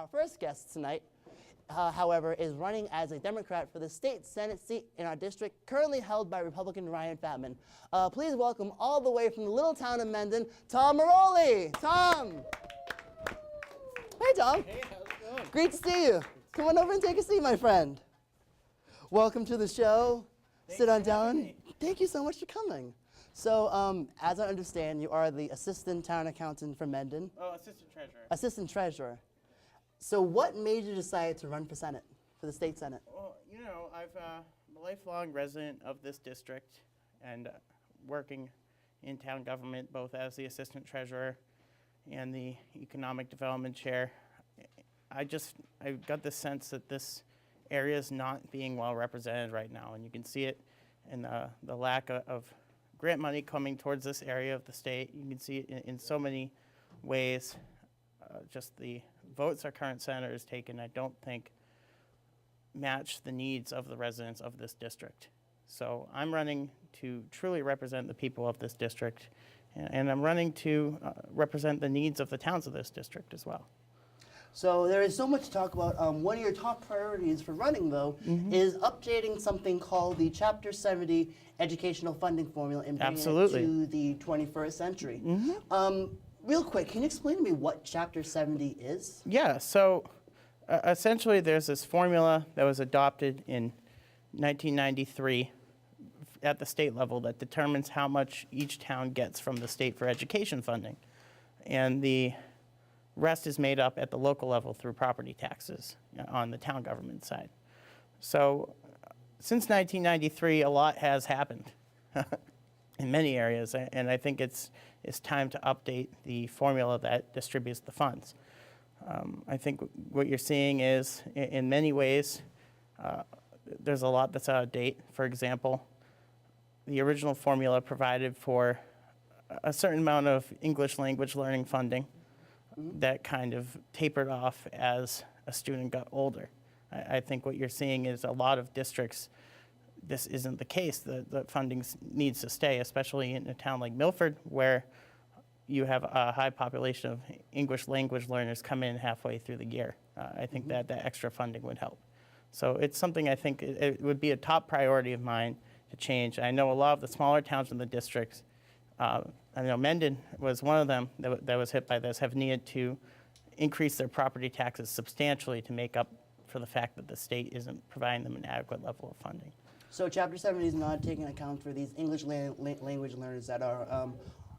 Our first guest tonight, however, is running as a Democrat for the state Senate seat in our district, currently held by Republican Ryan Fattman. Please welcome all the way from the little town of Mendon, Tom Merolli. Tom. Hey, Tom. Hey, how's it going? Great to see you. Come on over and take a seat, my friend. Welcome to the show. Sit on down. Thank you so much for coming. So, as I understand, you are the assistant town accountant for Mendon. Oh, assistant treasurer. Assistant treasurer. So what made you decide to run for Senate, for the state Senate? Well, you know, I'm a lifelong resident of this district and working in town government, both as the assistant treasurer and the economic development chair. I got the sense that this area is not being well represented right now, and you can see it in the lack of grant money coming towards this area of the state. You can see it in so many ways. Just the votes our current senator has taken, I don't think, match the needs of the residents of this district. So I'm running to truly represent the people of this district, and I'm running to represent the needs of the towns of this district as well. So there is so much to talk about. One of your top priorities for running, though, is updating something called the Chapter 70 educational funding formula and bringing it to the 21st century. Real quick, can you explain to me what Chapter 70 is? Yeah, so essentially there's this formula that was adopted in 1993 at the state level that determines how much each town gets from the state for education funding. And the rest is made up at the local level through property taxes on the town government side. So since 1993, a lot has happened in many areas, and I think it's time to update the formula that distributes the funds. I think what you're seeing is, in many ways, there's a lot that's out of date. For example, the original formula provided for a certain amount of English language learning funding that kind of tapered off as a student got older. I think what you're seeing is a lot of districts, this isn't the case. The funding needs to stay, especially in a town like Milford, where you have a high population of English language learners come in halfway through the year. I think that extra funding would help. So it's something I think it would be a top priority of mine to change. I know a lot of the smaller towns in the districts, I know Mendon was one of them that was hit by this, have needed to increase their property taxes substantially to make up for the fact that the state isn't providing them an adequate level of funding. So Chapter 70 is not taking account for these English language learners that are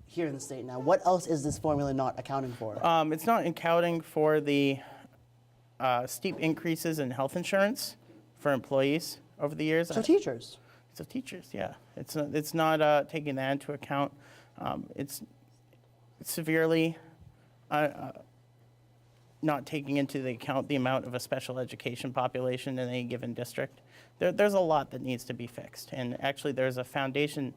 here in the state now. What else is this formula not accounting for? It's not accounting for the steep increases in health insurance for employees over the years. So teachers? So teachers, yeah. It's not taking that into account. It's severely not taking into account the amount of a special education population in any given district. There's a lot that needs to be fixed. And actually there's a foundation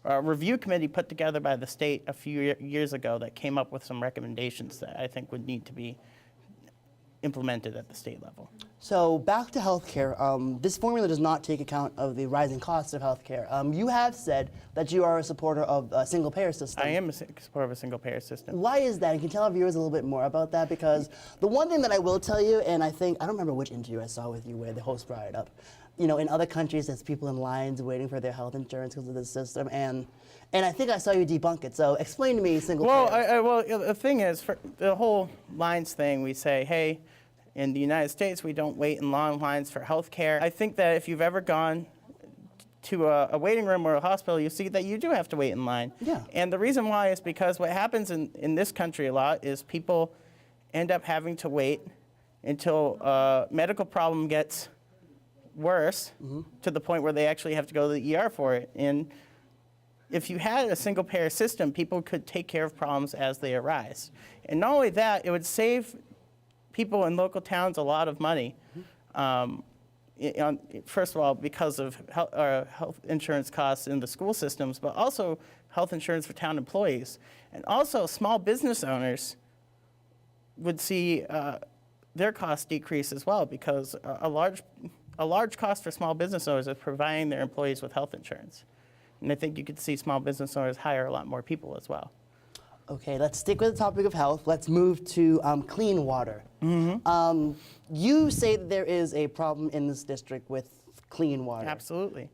review committee put together by the state a few years ago that came up with some recommendations that I think would need to be implemented at the state level. So back to healthcare, this formula does not take account of the rising costs of healthcare. You have said that you are a supporter of a single-payer system. I am a supporter of a single-payer system. Why is that? And can you tell our viewers a little bit more about that? Because the one thing that I will tell you, and I don't remember which interview I saw with you where the host brought it up. You know, in other countries, there's people in lines waiting for their health insurance because of this system, and I think I saw you debunk it. So explain to me single-payer. Well, the thing is, for the whole lines thing, we say, hey, in the United States, we don't wait in long lines for health care. I think that if you've ever gone to a waiting room or a hospital, you see that you do have to wait in line. Yeah. And the reason why is because what happens in this country a lot is people end up having to wait until a medical problem gets worse to the point where they actually have to go to the ER for it. And if you had a single-payer system, people could take care of problems as they arise. And not only that, it would save people in local towns a lot of money. First of all, because of health insurance costs in the school systems, but also health insurance for town employees. And also, small business owners would see their costs decrease as well, because a large cost for small business owners is providing their employees with health insurance. And I think you could see small business owners hire a lot more people as well. Okay, let's stick with the topic of health. Let's move to clean water. You say that there is a problem in this district with clean water. Absolutely.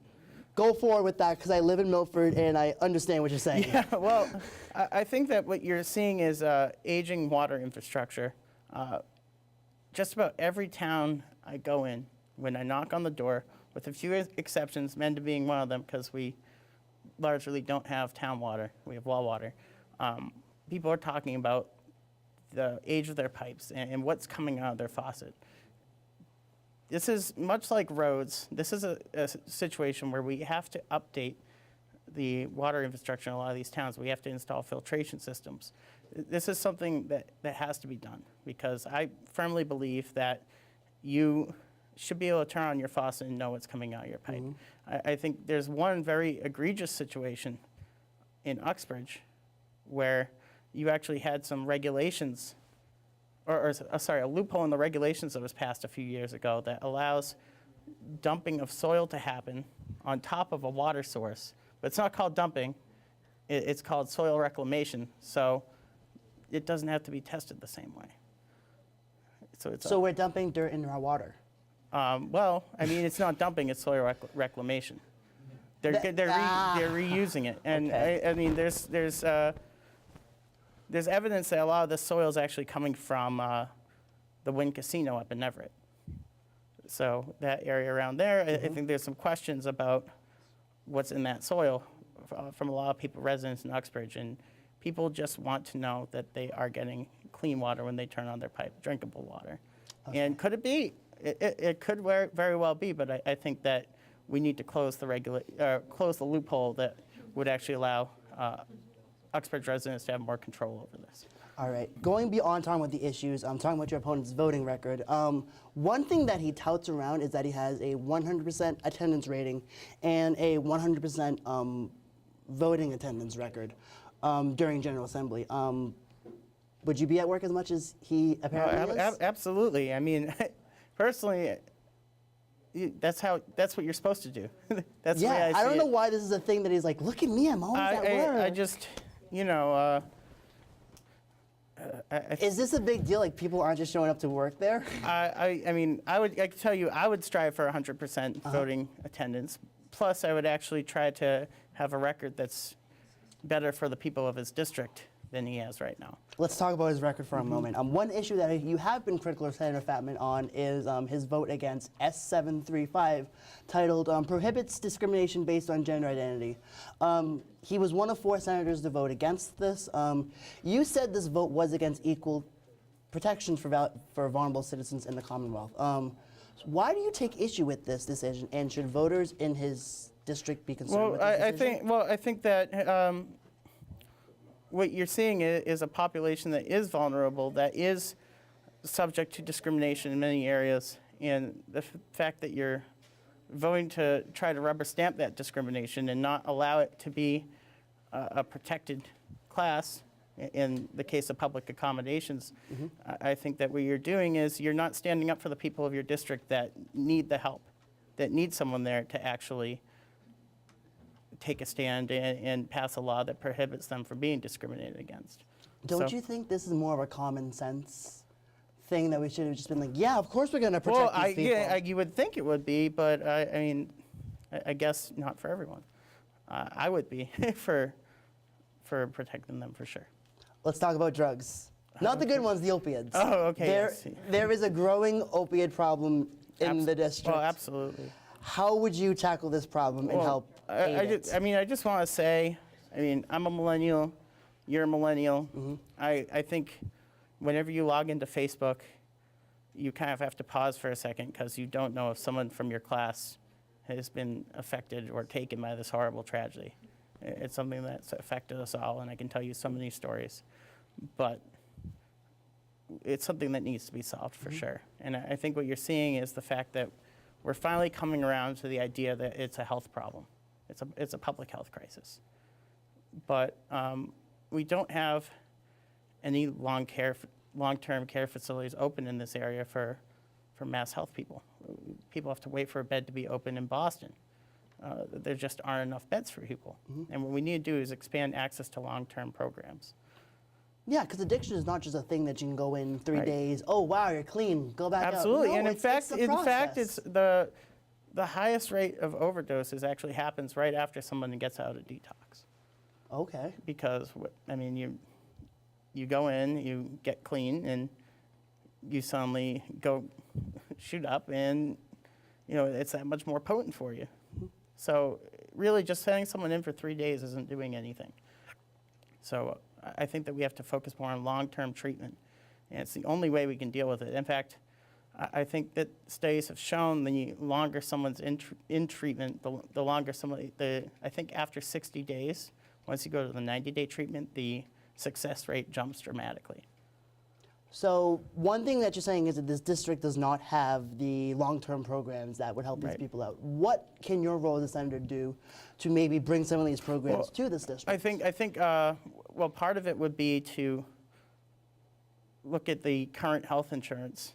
Go forward with that, because I live in Milford and I understand what you're saying. Yeah, well, I think that what you're seeing is aging water infrastructure. Just about every town I go in, when I knock on the door, with a few exceptions, Menda being one of them, because we largely don't have town water, we have well water, people are talking about the age of their pipes and what's coming out of their faucet. This is much like roads. This is a situation where we have to update the water infrastructure in a lot of these towns. We have to install filtration systems. This is something that has to be done, because I firmly believe that you should be able to turn on your faucet and know what's coming out of your pipe. I think there's one very egregious situation in Uxbridge where you actually had some regulations, sorry, a loophole in the regulations that was passed a few years ago that allows dumping of soil to happen on top of a water source. But it's not called dumping, it's called soil reclamation. So it doesn't have to be tested the same way. So we're dumping dirt into our water. Well, I mean, it's not dumping, it's soil reclamation. They're reusing it. And Okay. I mean, there's evidence that a lot of the soil is actually coming from the Wynn Casino up in Everett. So that area around there, I think there's some questions about what's in that soil from a lot of people, residents in Uxbridge. And people just want to know that they are getting clean water when they turn on their pipe, drinkable water. Okay. And could it be? It could very well be, but I think that we need to close the loophole that would actually allow Uxbridge residents to have more control over this. All right, going beyond talking about the issues, talking about your opponent's voting record, one thing that he touts around is that he has a 100% attendance rating and a 100% voting attendance record during General Assembly. Would you be at work as much as he apparently is? Absolutely. I mean, personally, that's what you're supposed to do. That's the way I see I don't know it. why this is a thing that he's like, look at me, I'm always at work. I just, you know, is this a big deal? Like, people aren't just showing up to work there? I mean, I can tell you, I would strive for 100% voting attendance. Plus, I would actually try to have a record that's better for the people of his district than he has right now. Let's talk about his record for a moment. One issue that you have been critical of Senator Fattman on is his vote against S735, titled Prohibits Discrimination Based on Gender Identity. He was one of 4 senators to vote against this. You said this vote was against equal protections for vulnerable citizens in the Commonwealth. Why do you take issue with this decision, and should voters in his district be concerned with this decision? I think that what you're seeing is a population that is vulnerable, that is subject to discrimination in many areas, and the fact that you're voting to try to rubber stamp that discrimination and not allow it to be a protected class, in the case of public accommodations, I think that what you're doing is you're not standing up for the people of your district that need the help, that need someone there to actually take a stand and pass a law that prohibits them from being discriminated against. Don't you think this is more of a common sense thing that we should have just been like, yeah, of course we're going to protect these people? Yeah, you would think it would be, but I mean, I guess not for everyone. I would be for protecting them for sure. Let's talk about drugs. Not the good ones, the opiates. Oh, okay. There is a growing opiate problem in the district. Oh, absolutely. How would you tackle this problem and help aid it? I just want to say, I'm a millennial, you're a millennial. I think whenever you log into Facebook, you kind of have to pause for a second, because you don't know if someone from your class has been affected or taken by this horrible tragedy. It's something that's affected us all, and I can tell you so many stories. But it's something that needs to be solved for sure. And I think what you're seeing is the fact that we're finally coming around to the idea that it's a health problem. It's a public health crisis. But we don't have any long-term care facilities open in this area for mass health people. People have to wait for a bed to be open in Boston. There just aren't enough beds for people. And what we need to do is expand access to long-term programs. Yeah, because addiction is not just a thing that you can go in 3 Right. days. Oh wow, you're clean. Go back Absolutely, out. No, and in fact, process. it's the highest rate of overdoses actually happens right after someone gets out of detox. Okay. Because I mean, you go in, you get clean, and you suddenly go shoot up, and it's that much more potent for you. So really, just sending someone in for 3 days isn't doing anything. So I think that we have to focus more on long-term treatment, and it's the only way we can deal with it. In fact, I think that studies have shown the longer someone's in treatment, the longer I think after 60 days, once you go to the 90-day treatment, the success rate jumps dramatically. So one thing that you're saying is that this district does not have the long-term programs that would help these Right. people out. What can your role as a senator do to maybe bring some of these programs to this district? I think well, part of it would be to look at the current health insurance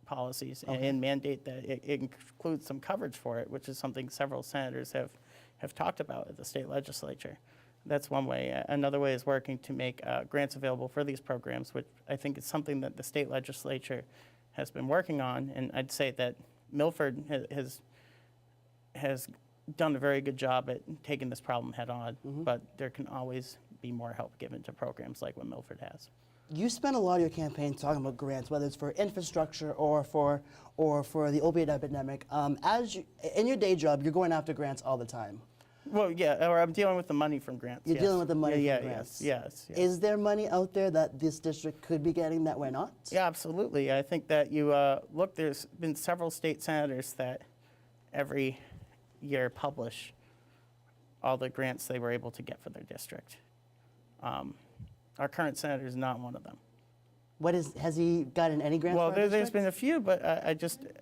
policies and mandate that it includes some coverage for it, which is something several senators have talked about at the state legislature. That's one way. Another way is working to make grants available for these programs, which I think is something that the state legislature has been working on. And I'd say that Milford has done a very good job at taking this problem head on, but there can always be more help given to programs like what Milford has. You spent a lot of your campaign talking about grants, whether it's for infrastructure or for the opiate epidemic. In your day job, you're going after grants all the time. Well, yeah, or I'm dealing with the money from grants. You're yes. dealing with the money yeah, from grants. Yes. Is there money out there that this district could be getting that we're not? Yeah, absolutely. I think that look, there's been several state senators that every year publish all the grants they were able to get for their district. Our current senator is not one of them. Has he gotten any grants? Well, for our there's district? been a few, but I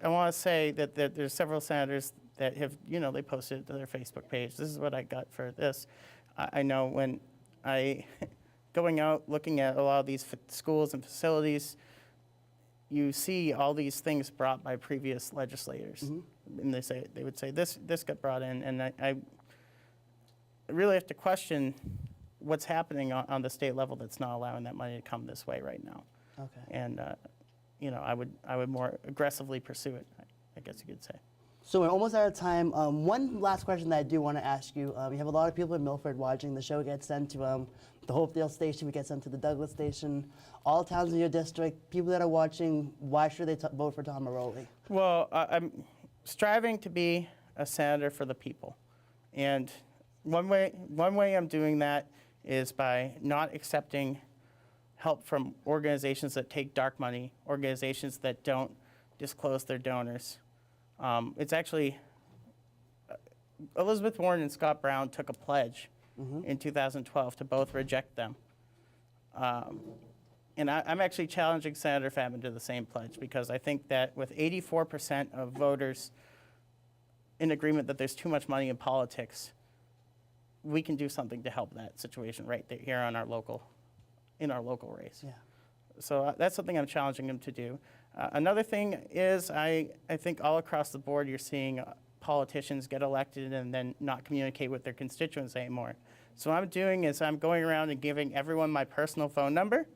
want to say that there's several senators that have, they posted it to their Facebook page. This is what I got for this. I know when going out, looking at a lot of these schools and facilities, you see all these things brought by previous legislators. And they would say, this got brought in, and I really have to question what's happening on the state level that's not allowing that money to come this way right now. Okay. And, I would more aggressively pursue it, I guess you could say. So we're almost out of time. One last question that I do want to ask you. You have a lot of people in Milford watching. The show gets sent to the Hopedale station. We get sent to the Douglas station. All towns in your district, people that are watching, why should they vote for Tom Merolli? Well, I'm striving to be a senator for the people. And one way I'm doing that is by not accepting help from organizations that take dark money, organizations that don't disclose their donors. It's actually, Elizabeth Warren and Scott Brown took a pledge in 2012 to both reject them. And I'm actually challenging Senator Fattman to the same pledge, because I think that with 84% of voters in agreement that there's too much money in politics, we can do something to help that situation right there here in our local race. Yeah. So that's something I'm challenging him to do. Another thing is I think all across the board you're seeing politicians get elected and then not communicate with their constituents anymore. So what I'm doing is I'm going around and giving everyone my personal phone number.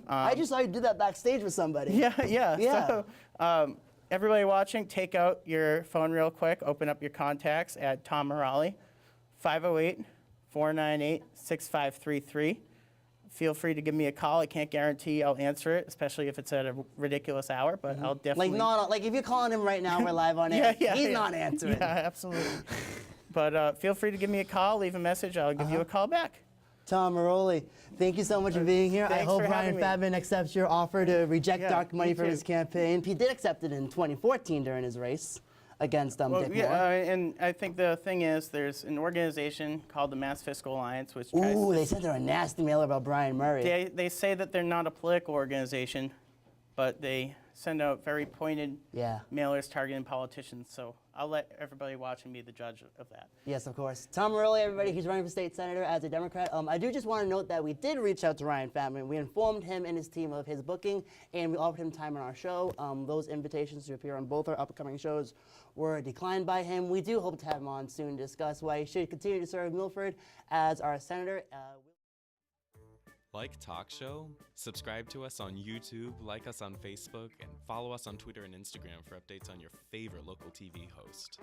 I just saw you do that backstage with somebody. Yeah. Yeah. So everybody watching, take out your phone real quick, open up your contacts at Tom Merolli, 508-498-6533. Feel free to give me a call. I can't guarantee I'll answer it, especially if it's at a ridiculous hour, but I'll definitely... Like if you're calling him right now, we're live on air. He's not answering. Yeah, absolutely. But feel free to give me a call, leave a message. I'll give you a call back. Tom Merolli, thank you so much for being here. I Thanks hope for Ryan having Fattman accepts your offer to reject dark money me from too. his campaign. He did accept it in 2014 during his race against Dick Moore. And I think the thing is, there's an organization called the Mass Fiscal Alliance, which tries Ooh, they sent her a nasty mail about Brian Murray. they say that they're not a political organization, but they send out very pointed mailers targeting politicians. So I'll let everybody watching be the judge of that. Yes, of course. Tom Merolli, everybody, he's running for state senator as a Democrat. I do just want to note that we did reach out to Ryan Fattman. We informed him and his team of his booking, and we offered him time on our show. Those invitations to appear on both our upcoming shows were declined by him. We do hope to have him on soon to discuss why he should continue to serve Milford as our senator. Like Talk Show? Subscribe to us on YouTube, like us on Facebook, and follow us on Twitter and Instagram for updates on your favorite local TV host.